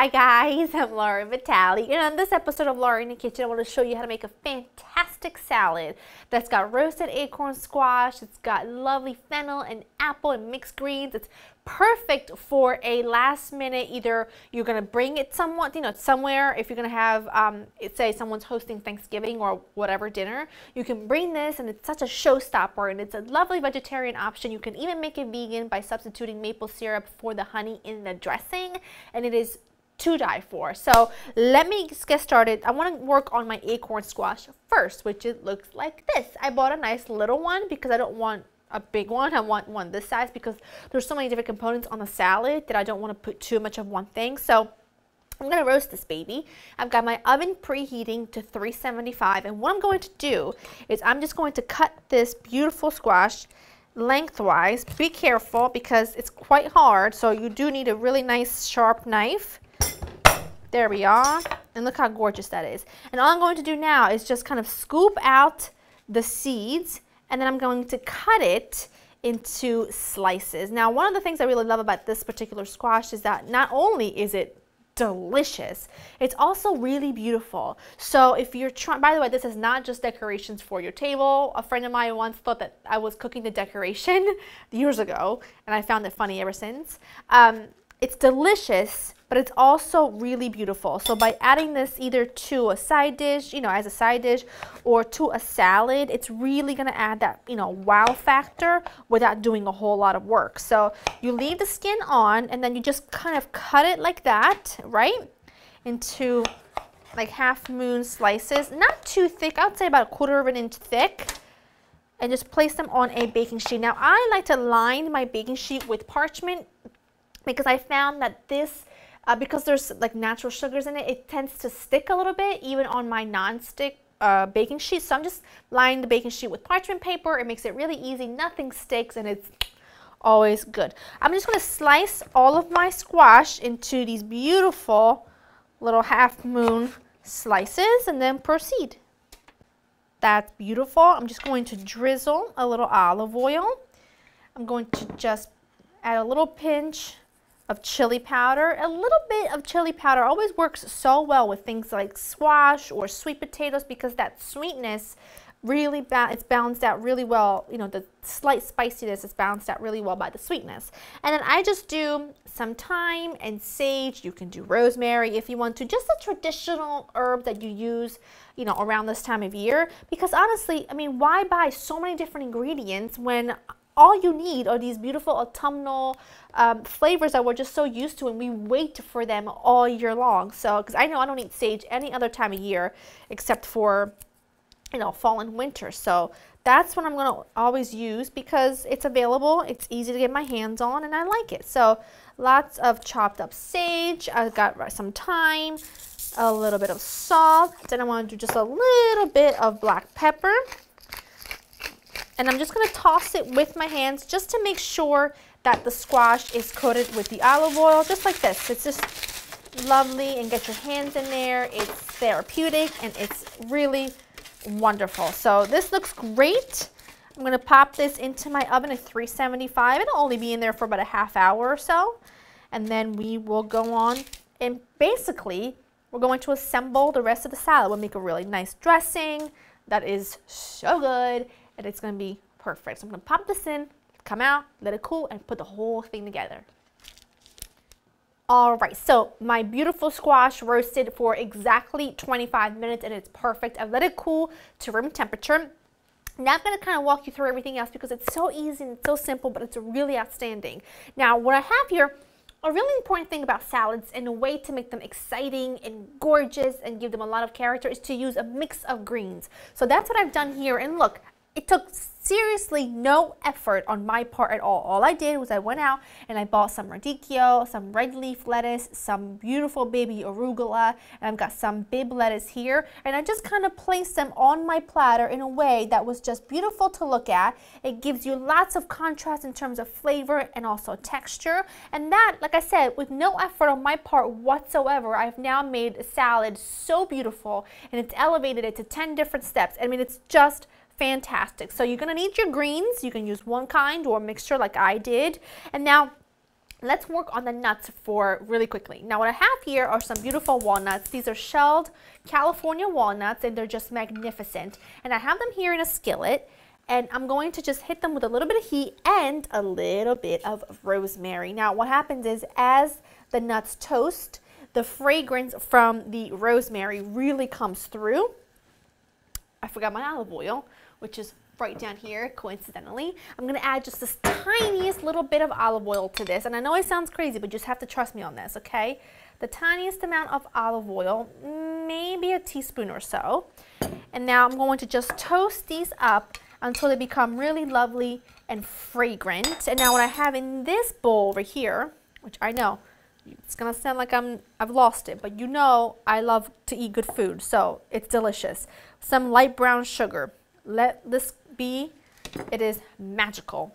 Hi guys, I'm Laura Vitale, and on this episode of Laura in the Kitchen, I want to show you how to make a fantastic salad that's got roasted acorn squash, it's got lovely fennel and apple and mixed greens. It's perfect for a last minute, either you're going to bring it somewhat, somewhere, if you're going to have, say someone's hosting Thanksgiving or whatever dinner, you can bring this and it's such a showstopper, and it's a lovely vegetarian option. You can even make it vegan by substituting maple syrup for the honey in the dressing, and it is to die for. So let me get started. I want to work on my acorn squash first, which it looks like this. I bought a nice little one because I don't want a big one. I want one this size because there's so many different components on the salad that I don't want to put too much of one thing. So I'm going to roast this baby. I've got my oven preheating to 375, and what I'm going to do is I'm just going to cut this beautiful squash lengthwise. Be careful because it's quite hard, so you do need a really nice sharp knife. There we are, and look how gorgeous that is. And all I'm going to do now is just kind of scoop out the seeds, and then I'm going to cut it into slices. Now, one of the things I really love about this particular squash is that not only is it delicious, it's also really beautiful. So if you're trying, by the way, this is not just decorations for your table. A friend of mine once thought that I was cooking the decoration years ago, and I found it funny ever since. It's delicious, but it's also really beautiful. So by adding this either to a side dish, as a side dish, or to a salad, it's really gonna add that, wow factor without doing a whole lot of work. So you leave the skin on, and then you just kind of cut it like that, right? Into like half moon slices, not too thick. I would say about 1/4 of an inch thick, and just place them on a baking sheet. Now I like to line my baking sheet with parchment because I found that this, because there's like natural sugars in it, it tends to stick a little bit even on my non-stick baking sheet. So I'm just lining the baking sheet with parchment paper. It makes it really easy, nothing sticks, and it's always good. I'm just going to slice all of my squash into these beautiful little half moon slices and then proceed. That's beautiful. I'm just going to drizzle a little olive oil. I'm going to just add a little pinch of chili powder. A little bit of chili powder always works so well with things like squash or sweet potatoes because that sweetness really it's balanced out really well. The slight spiciness is balanced out really well by the sweetness. And then I just do some thyme and sage. You can do rosemary if you want to, just a traditional herb that you use around this time of year, because honestly, why buy so many different ingredients when all you need are these beautiful autumnal flavors that we're just so used to, and we wait for them all year long. So, because I know I don't eat sage any other time of year except for, fall and winter. So that's what I'm going to always use because it's available, it's easy to get my hands on, and I like it. So lots of chopped up sage. I've got some thyme, a little bit of salt. Then I want to do just a little bit of black pepper. And I'm just going to toss it with my hands just to make sure that the squash is coated with the olive oil, just like this. It's just lovely, and get your hands in there. It's therapeutic, and it's really wonderful. So this looks great. I'm going to pop this into my oven at 375. It'll only be in there for about a half hour or so. And then we will go on, and basically we're going to assemble the rest of the salad. We'll make a really nice dressing that is so good, and it's going to be perfect. So I'm going to pop this in, come out, let it cool, and put the whole thing together. All right, so my beautiful squash roasted for exactly 25 minutes, and it's perfect. I've let it cool to room temperature. Now I'm going to kind of walk you through everything else because it's so easy and so simple, but it's really outstanding. Now, what I have here, a really important thing about salads and a way to make them exciting and gorgeous and give them a lot of character is to use a mix of greens. So that's what I've done here, and look, it took seriously no effort on my part at all. All I did was I went out and I bought some radicchio, some red leaf lettuce, some beautiful baby arugula, and I've got some Bib lettuce here, and I just kind of placed them on my platter in a way that was just beautiful to look at. It gives you lots of contrast in terms of flavor and also texture, and that, like I said, with no effort on my part whatsoever, I've now made a salad so beautiful, and it's elevated it to 10 different steps. It's just fantastic. So you're going to need your greens. You can use one kind or a mixture like I did. And now Let's work on the nuts for really quickly. Now what I have here are some beautiful walnuts. These are shelled California walnuts and they're just magnificent. And I have them here in a skillet and I'm going to just hit them with a little bit of heat and a little bit of rosemary. Now what happens is as the nuts toast, the fragrance from the rosemary really comes through. I forgot my olive oil, which is right down here, coincidentally. I'm gonna add just this tiniest little bit of olive oil to this. And I know it sounds crazy, but you just have to trust me on this, okay? The tiniest amount of olive oil, maybe a teaspoon or so. And now I'm going to just toast these up until they become really lovely and fragrant. And now what I have in this bowl over here, which I know, it's gonna sound like I've lost it, but you know I love to eat good food, so it's delicious. Some light brown sugar. Let this be, it is magical.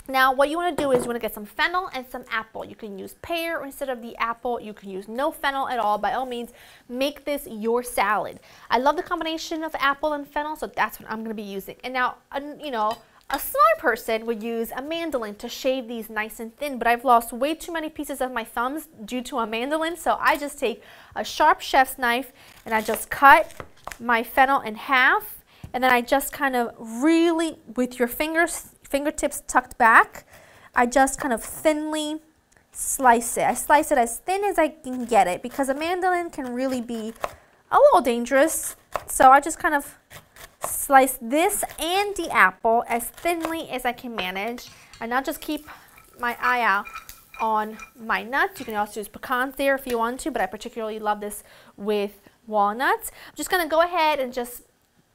Now what you want to do is you want to get some fennel and some apple. You can use pear instead of the apple. You can use no fennel at all. By all means, make this your salad. I love the combination of apple and fennel, so that's what I'm going to be using. And now, you know, a smart person would use a mandolin to shave these nice and thin, but I've lost way too many pieces of my thumbs due to a mandolin, so I just take a sharp chef's knife and I just cut my fennel in half. And then I just kind of really, with your fingertips tucked back, I just kind of thinly slice it. I slice it as thin as I can get it because a mandolin can really be a little dangerous. So I just kind of slice this and the apple as thinly as I can manage. And I'll just keep my eye out on my nuts. You can also use pecans there if you want to, but I particularly love this with walnuts. I'm just going to go ahead and just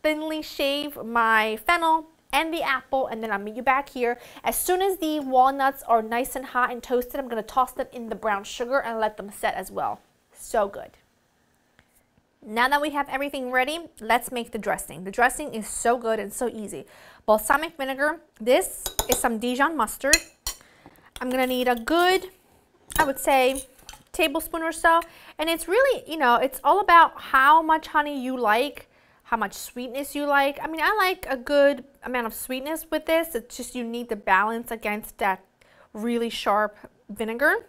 thinly shave my fennel and the apple, and then I'll meet you back here. As soon as the walnuts are nice and hot and toasted, I'm going to toss them in the brown sugar and let them set as well. So good. Now that we have everything ready, let's make the dressing. The dressing is so good and so easy. Balsamic vinegar. This is some Dijon mustard. I'm going to need a good, I would say, tablespoon or so. And it's really, you know, it's all about how much honey you like, how much sweetness you like. I mean, I like a good amount of sweetness with this. It's just you need the balance against that really sharp vinegar.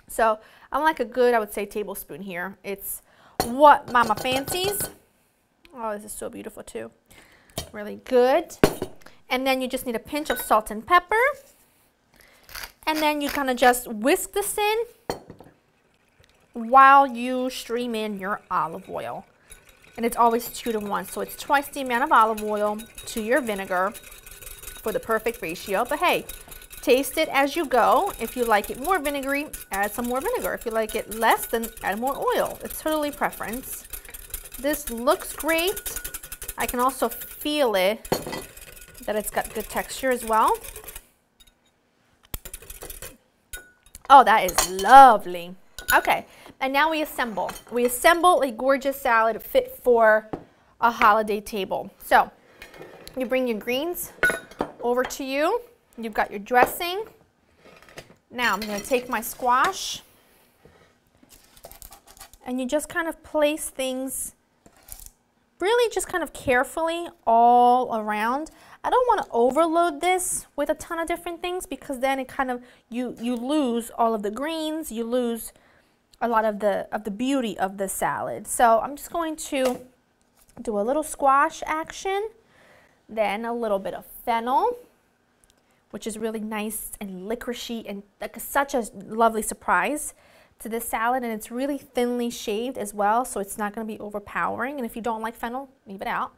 So I like a good, I would say, tablespoon here. It's what Mama fancies. Oh, this is so beautiful too. Really good. And then you just need a pinch of salt and pepper. And then you kind of just whisk this in while you stream in your olive oil. And it's always 2 to 1, so it's twice the amount of olive oil to your vinegar for the perfect ratio. But hey, taste it as you go. If you like it more vinegary, add some more vinegar. If you like it less, then add more oil. It's totally preference. This looks great. I can also feel it, that it's got good texture as well. Oh, that is lovely. Okay. And now we assemble. We assemble a gorgeous salad fit for a holiday table. So you bring your greens over to you. You've got your dressing. Now I'm going to take my squash. And you just kind of place things really just kind of carefully all around. I don't want to overload this with a ton of different things because then it kind of, you lose all of the greens, you lose a lot of the beauty of the salad. So I'm just going to do a little squash action, then a little bit of fennel, which is really nice and licoricey and like such a lovely surprise to this salad, and it's really thinly shaved as well, so it's not going to be overpowering. And if you don't like fennel, leave it out.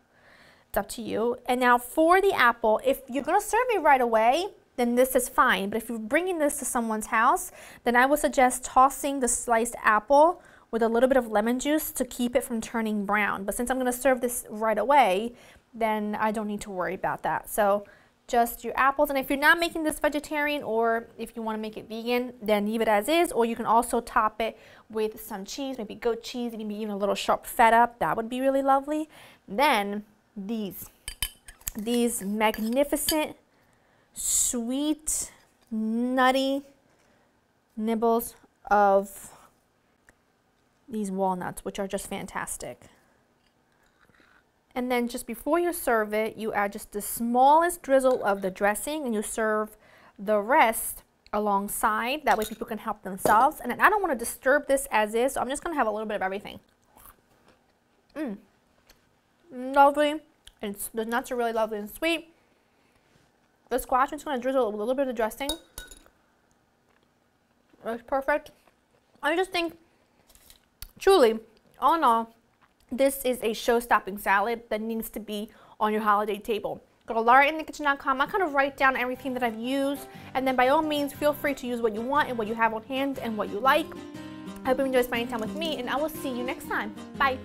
It's up to you. And now for the apple, if you're going to serve it right away, then this is fine. But if you're bringing this to someone's house, then I would suggest tossing the sliced apple with a little bit of lemon juice to keep it from turning brown. But since I'm going to serve this right away, then I don't need to worry about that. So just your apples. And if you're not making this vegetarian, or if you want to make it vegan, then leave it as is. Or you can also top it with some cheese, maybe goat cheese, maybe even a little sharp feta. That would be really lovely. Then these magnificent, sweet, nutty nibbles of these walnuts, which are just fantastic. And then just before you serve it, you add just the smallest drizzle of the dressing, and you serve the rest alongside. That way people can help themselves. And I don't want to disturb this as is, so I'm just going to have a little bit of everything. Lovely. And the nuts are really lovely and sweet. The squash, I'm just going to drizzle a little bit of dressing. That's perfect. I just think, truly, all in all, this is a show-stopping salad that needs to be on your holiday table. Go to laurainthekitchen.com. I kind of write down everything that I've used, and then by all means, feel free to use what you want and what you have on hand and what you like. I hope you enjoy spending time with me, and I will see you next time. Bye.